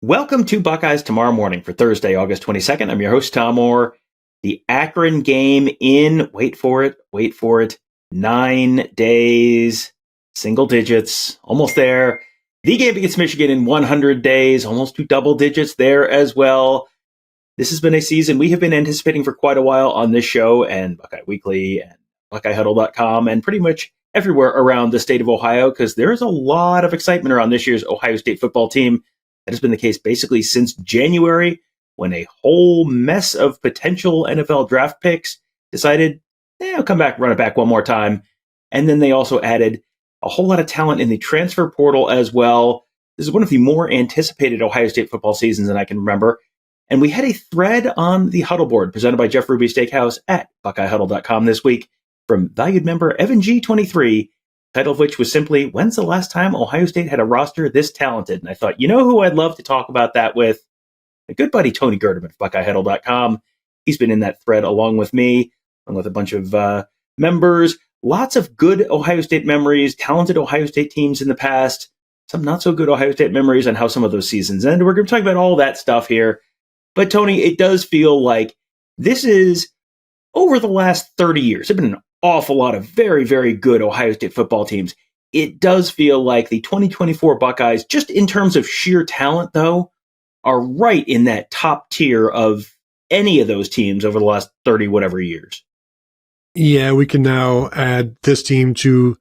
Welcome to Buckeyes Tomorrow Morning for Thursday, August 22nd. I'm your host, Tom Orr. The Akron game in, wait for it, 9 days, single digits, almost there. The game against Michigan in 100 days, almost to double digits there as well. This has been a season we have been anticipating for quite a while on this show and Buckeye Weekly and BuckeyeHuddle.com and pretty much everywhere around the state of Ohio because there is a lot of excitement around this year's Ohio State football team. That has been the case basically since January, when a whole mess of potential NFL draft picks decided, I'll come back, run it back one more time. And then they also added a whole lot of talent in the transfer portal as well. This is one of the more anticipated Ohio State football seasons than I can remember. And we had a thread on the Huddle board presented by Jeff Ruby Steakhouse at BuckeyeHuddle.com this week from valued member Evan G23, title of which was simply, when's the last time Ohio State had a roster this talented? And I thought, you know who I'd love to talk about that with? A good buddy, Tony Gerdeman of BuckeyeHuddle.com. He's been in that thread along with me, along with a bunch of members. Lots of good Ohio State memories, talented Ohio State teams in the past, some not so good Ohio State memories on how some of those seasons ended. We're going to talk about all that stuff here. But Tony, it does feel like this is, over the last 30 years, there have been an awful lot of very, very good Ohio State football teams. It does feel like the 2024 Buckeyes, just in terms of sheer talent, though, are right in that top tier of any of those teams over the last 30 whatever years. Yeah, we can now add this team to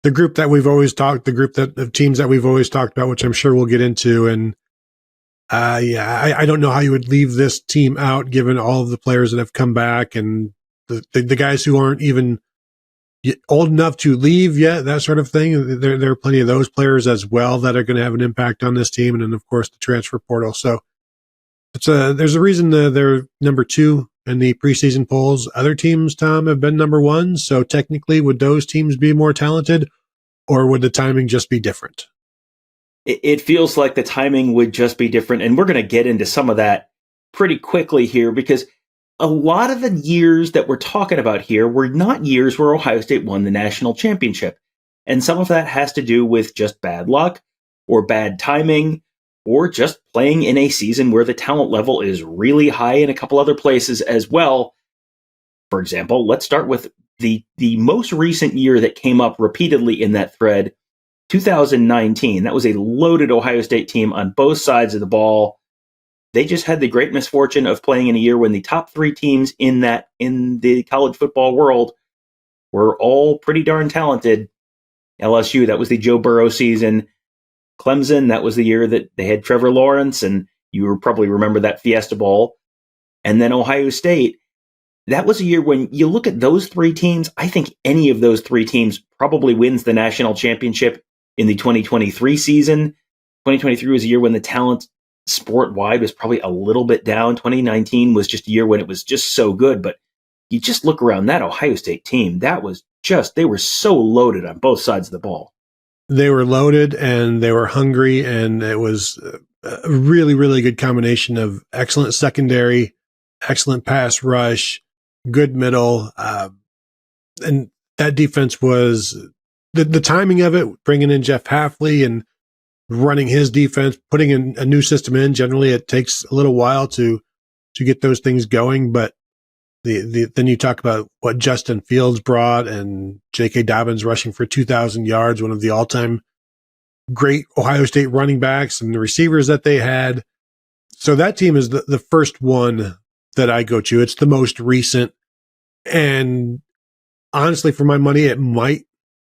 the group that we've always talked, the group of teams that we've always talked about, which I'm sure we'll get into. And I don't know how you would leave this team out, given all of the players that have come back and the guys who aren't even old enough to leave yet, that sort of thing. There are plenty of those players as well that are going to have an impact on this team. And then, of course, the transfer portal. So there's a reason they're number 2 in the preseason polls. Other teams, Tom, have been number 1. So technically, would those teams be more talented, or would the timing just be different? It feels like the timing would just be different. And we're going to get into some of that pretty quickly here because a lot of the years that we're talking about here were not years where Ohio State won the national championship. And some of that has to do with just bad luck or bad timing or just playing in a season where the talent level is really high in a couple other places as well. For example, let's start with the most recent year that came up repeatedly in that thread, 2019. That was a loaded Ohio State team on both sides of the ball. They just had the great misfortune of playing in a year when the top 3 teams in the college football world were all pretty darn talented. LSU, that was the Joe Burrow season. Clemson, that was the year that they had Trevor Lawrence, and you probably remember that Fiesta Bowl. And then Ohio State, that was a year when you look at those 3 teams, I think any of those 3 teams probably wins the national championship in the 2023 season. 2023 was a year when the talent sport-wide was probably a little bit down. 2019 was just a year when it was just so good, but you just look around that Ohio State team, that was just, they were so loaded on both sides of the ball. They were loaded and they were hungry, and it was a really, really good combination of excellent secondary, excellent pass rush, good middle, and that defense was, the timing of it, bringing in Jeff Hafley and running his defense, putting in a new system in. Generally, it takes a little while to get those things going. But then you talk about what Justin Fields brought and J.K. Dobbins rushing for 2,000 yards, one of the all-time great Ohio State running backs, and the receivers that they had. So that team is the first one that I go to. It's the most recent. And honestly, for my money, it might,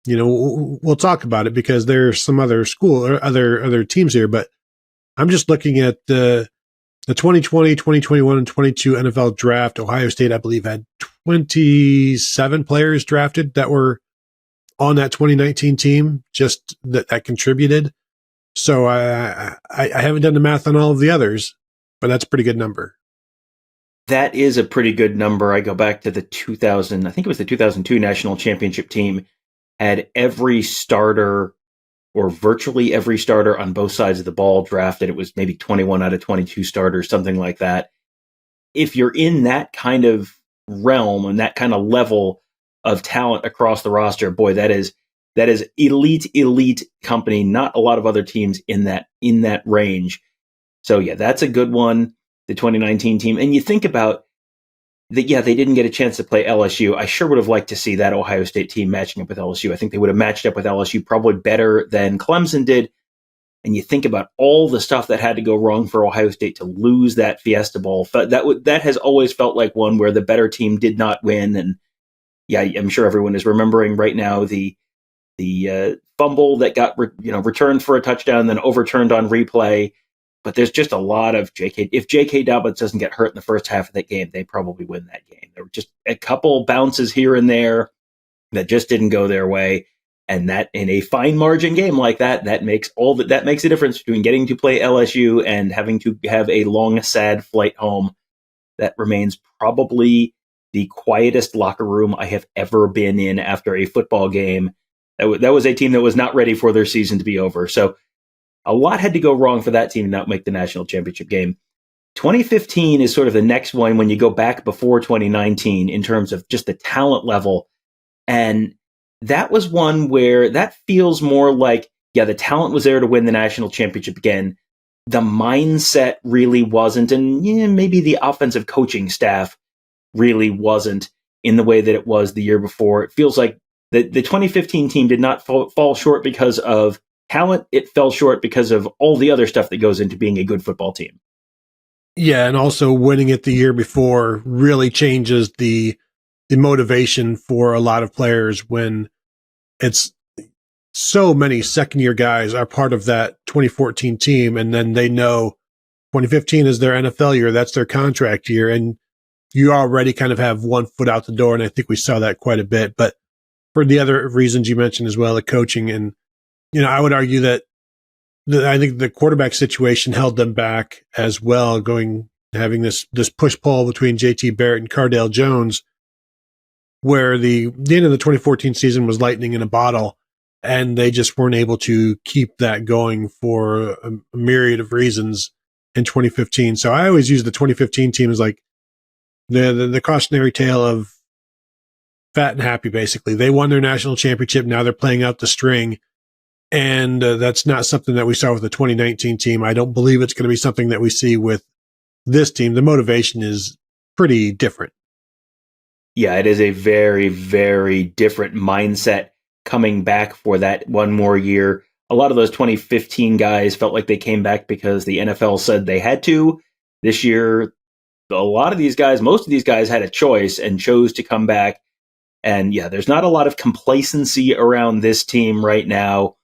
we'll talk about it because there's some other school or other teams here, but I'm just looking at the 2020, 2021, and 22 NFL draft. Ohio State, I believe, had 27 players drafted that were on that 2019 team, just that contributed. So I haven't done the math on all of the others, but that's a pretty good number. That is a pretty good number. I go back to the 2002 national championship team, had every starter or virtually every starter on both sides of the ball drafted. It was maybe 21 out of 22 starters, something like that. If you're in that kind of realm and that kind of level of talent across the roster, boy, that is elite company. Not a lot of other teams in that range. So yeah, that's a good one, the 2019 team. And you think about that, yeah, they didn't get a chance to play LSU. I sure would have liked to see that Ohio State team matching up with LSU. I think they would have matched up with LSU probably better than Clemson did. And you think about all the stuff that had to go wrong for Ohio State to lose that Fiesta Bowl. That has always felt like one where the better team did not win. And yeah, I'm sure everyone is remembering right now the fumble that got returned for a touchdown, then overturned on replay. But there's just a lot of J.K. If J.K. Dobbins doesn't get hurt in the first half of that game, they probably win that game. There were just a couple bounces here and there that just didn't go their way. And that in a fine margin game like that makes a difference between getting to play LSU and having to have a long, sad flight home. That remains probably the quietest locker room I have ever been in after a football game. That was a team that was not ready for their season to be over. So a lot had to go wrong for that team to not make the national championship game. 2015 is sort of the next one when you go back before 2019 in terms of just the talent level. And that was one where that feels more like, yeah, the talent was there to win the national championship again. The mindset really wasn't, and maybe the offensive coaching staff really wasn't in the way that it was the year before. It feels like the 2015 team did not fall short because of talent. It fell short because of all the other stuff that goes into being a good football team. Yeah, and also winning it the year before really changes the motivation for a lot of players when it's so many second-year guys are part of that 2014 team, and then they know 2015 is their NFL year, that's their contract year, and you already kind of have one foot out the door, and I think we saw that quite a bit. But for the other reasons you mentioned as well, the coaching, and I would argue that I think the quarterback situation held them back as well, having this push-pull between JT Barrett and Cardale Jones, where the end of the 2014 season was lightning in a bottle, and they just weren't able to keep that going for a myriad of reasons in 2015. So I always use the 2015 team as like the cautionary tale of fat and happy, basically. They won their national championship. Now they're playing out the string. And that's not something that we saw with the 2019 team. I don't believe it's going to be something that we see with this team. The motivation is pretty different. Yeah, it is a very, very different mindset coming back for that one more year. A lot of those 2015 guys felt like they came back because the NFL said they had to. This year, most of these guys had a choice and chose to come back. And yeah, there's not a lot of complacency around this team right now.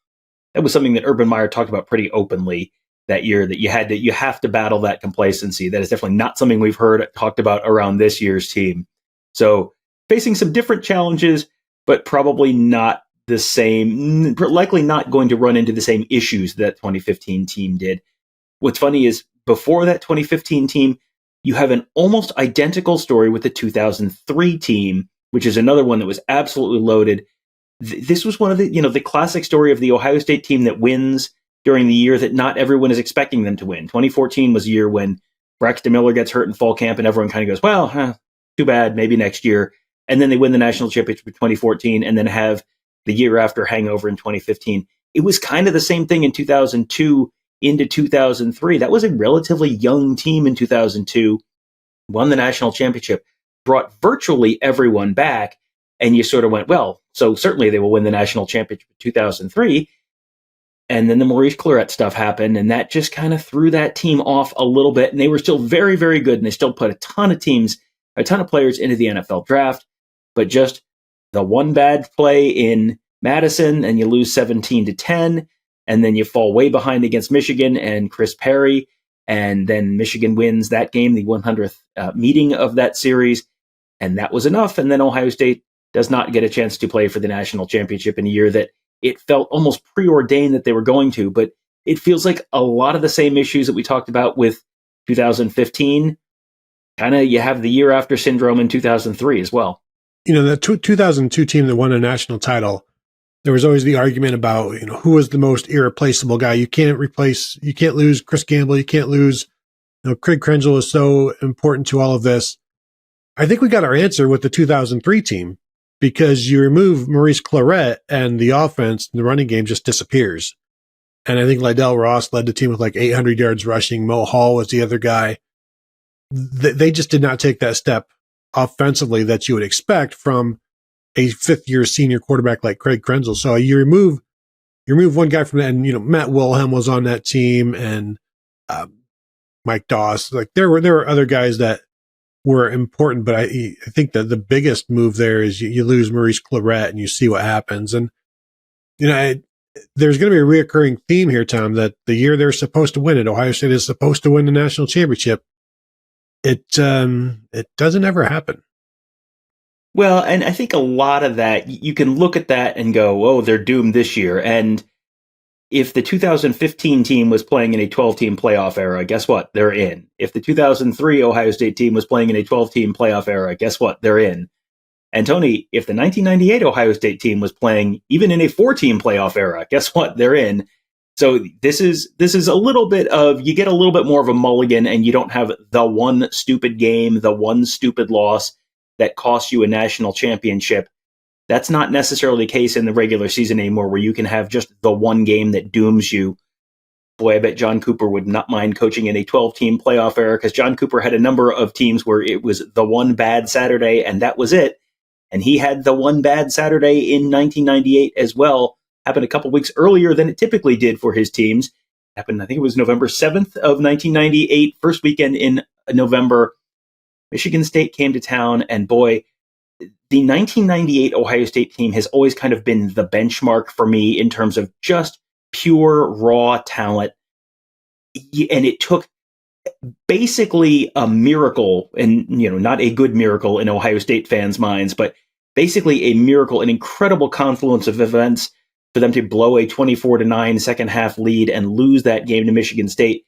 That was something that Urban Meyer talked about pretty openly that year, that you have to battle that complacency. That is definitely not something we've heard talked about around this year's team. So facing some different challenges, but probably not the same, likely not going to run into the same issues that 2015 team did. What's funny is before that 2015 team, you have an almost identical story with the 2003 team, which is another one that was absolutely loaded. This was one of the classic story of the Ohio State team that wins during the year that not everyone is expecting them to win. 2014 was a year when Braxton Miller gets hurt in fall camp and everyone kind of goes, well, too bad, maybe next year. And then they win the national championship in 2014 and then have the year after hangover in 2015. It was kind of the same thing in 2002 into 2003. That was a relatively young team in 2002, won the national championship, brought virtually everyone back. And you sort of went, well, so certainly they will win the national championship in 2003. And then the Maurice Clarett stuff happened, and that just kind of threw that team off a little bit. And they were still very, very good, and they still put a ton of players into the NFL draft. But just the one bad play in Madison, and you lose 17-10, and then you fall way behind against Michigan and Chris Perry, and then Michigan wins that game, the 100th meeting of that series, and that was enough. And then Ohio State does not get a chance to play for the national championship in a year that it felt almost preordained that they were going to. But it feels like a lot of the same issues that we talked about with 2015. Kind of you have the year after syndrome in 2003 as well. The 2002 team that won a national title, there was always the argument about, who was the most irreplaceable guy. You can't lose Chris Gamble. You can't lose, Craig Krenzel is so important to all of this. I think we got our answer with the 2003 team, because you remove Maurice Clarett and the offense, the running game just disappears. And I think Lydell Ross led the team with like 800 yards rushing. Mo Hall was the other guy. They just did not take that step offensively that you would expect from a fifth-year senior quarterback like Craig Krenzel. So you remove one guy from that, and Matt Wilhelm was on that team, and Mike Doss. Like there were other guys that were important, but I think that the biggest move there is you lose Maurice Claret, and you see what happens. And there's going to be a reoccurring theme here, Tom, that the year they're supposed to win it, Ohio State is supposed to win the national championship. It doesn't ever happen. Well, and I think a lot of that, you can look at that and go, oh, they're doomed this year. And if the 2015 team was playing in a 12-team playoff era, guess what? They're in. If the 2003 Ohio State team was playing in a 12-team playoff era, guess what? They're in. And Tony, if the 1998 Ohio State team was playing even in a 4-team playoff era, guess what? They're in. So this is a little bit of, you get a little bit more of a mulligan, and you don't have the one stupid game, the one stupid loss that costs you a national championship. That's not necessarily the case in the regular season anymore, where you can have just the one game that dooms you. Boy, I bet John Cooper would not mind coaching in a 12-team playoff era, because John Cooper had a number of teams where it was the one bad Saturday, and that was it. And he had the one bad Saturday in 1998 as well. Happened a couple weeks earlier than it typically did for his teams. Happened, I think it was November 7th of 1998, first weekend in November. Michigan State came to town, and boy, the 1998 Ohio State team has always kind of been the benchmark for me in terms of just pure, raw talent. And it took basically a miracle, and not a good miracle in Ohio State fans' minds, but basically a miracle, an incredible confluence of events for them to blow a 24-9 second half lead and lose that game to Michigan State.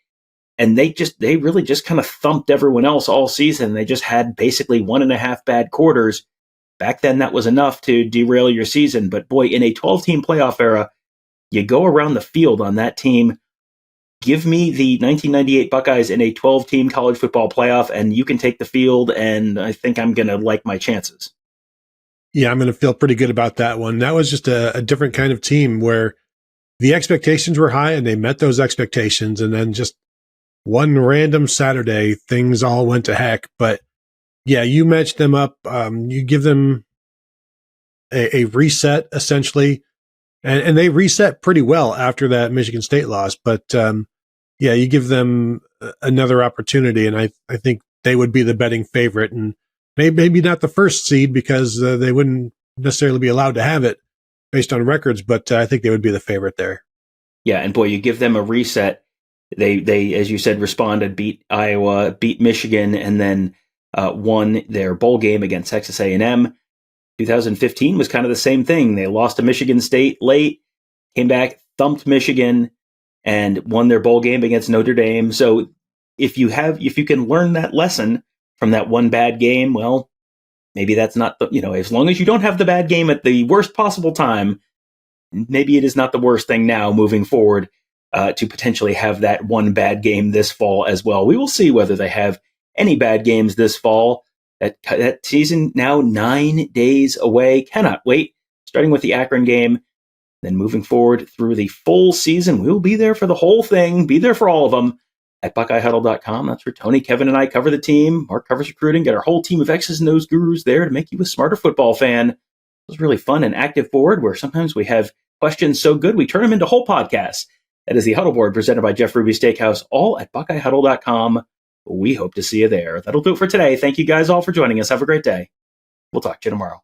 And they really just kind of thumped everyone else all season. They just had basically 1.5 bad quarters. Back then, that was enough to derail your season. But boy, in a 12-team playoff era, you go around the field on that team. Give me the 1998 Buckeyes in a 12-team college football playoff, and you can take the field, and I think I'm going to like my chances. Yeah, I'm going to feel pretty good about that one. That was just a different kind of team where the expectations were high, and they met those expectations, and then just one random Saturday, things all went to heck. But yeah, you matched them up. You give them a reset, essentially. And they reset pretty well after that Michigan State loss. But yeah, you give them another opportunity, and I think they would be the betting favorite. And maybe not the first seed, because they wouldn't necessarily be allowed to have it based on records, but I think they would be the favorite there. Yeah, and boy, you give them a reset. They, as you said, responded, beat Iowa, beat Michigan, and then won their bowl game against Texas A&M. 2015 was kind of the same thing. They lost to Michigan State late, came back, thumped Michigan, and won their bowl game against Notre Dame. So if you can learn that lesson from that one bad game, well, maybe that's not as long as you don't have the bad game at the worst possible time, maybe it is not the worst thing now moving forward to potentially have that one bad game this fall as well. We will see whether they have any bad games this fall. That season now 9 days away. Cannot wait. Starting with the Akron game, then moving forward through the full season. We'll be there for the whole thing. Be there for all of them at BuckeyeHuddle.com. That's where Tony, Kevin, and I cover the team. Mark covers recruiting. Get our whole team of X's and O's gurus there to make you a smarter football fan. It was really fun and active board where sometimes we have questions so good we turn them into whole podcasts. That is the Huddle Board presented by Jeff Ruby Steakhouse, all at BuckeyeHuddle.com. We hope to see you there. That'll do it for today. Thank you guys all for joining us. Have a great day. We'll talk to you tomorrow.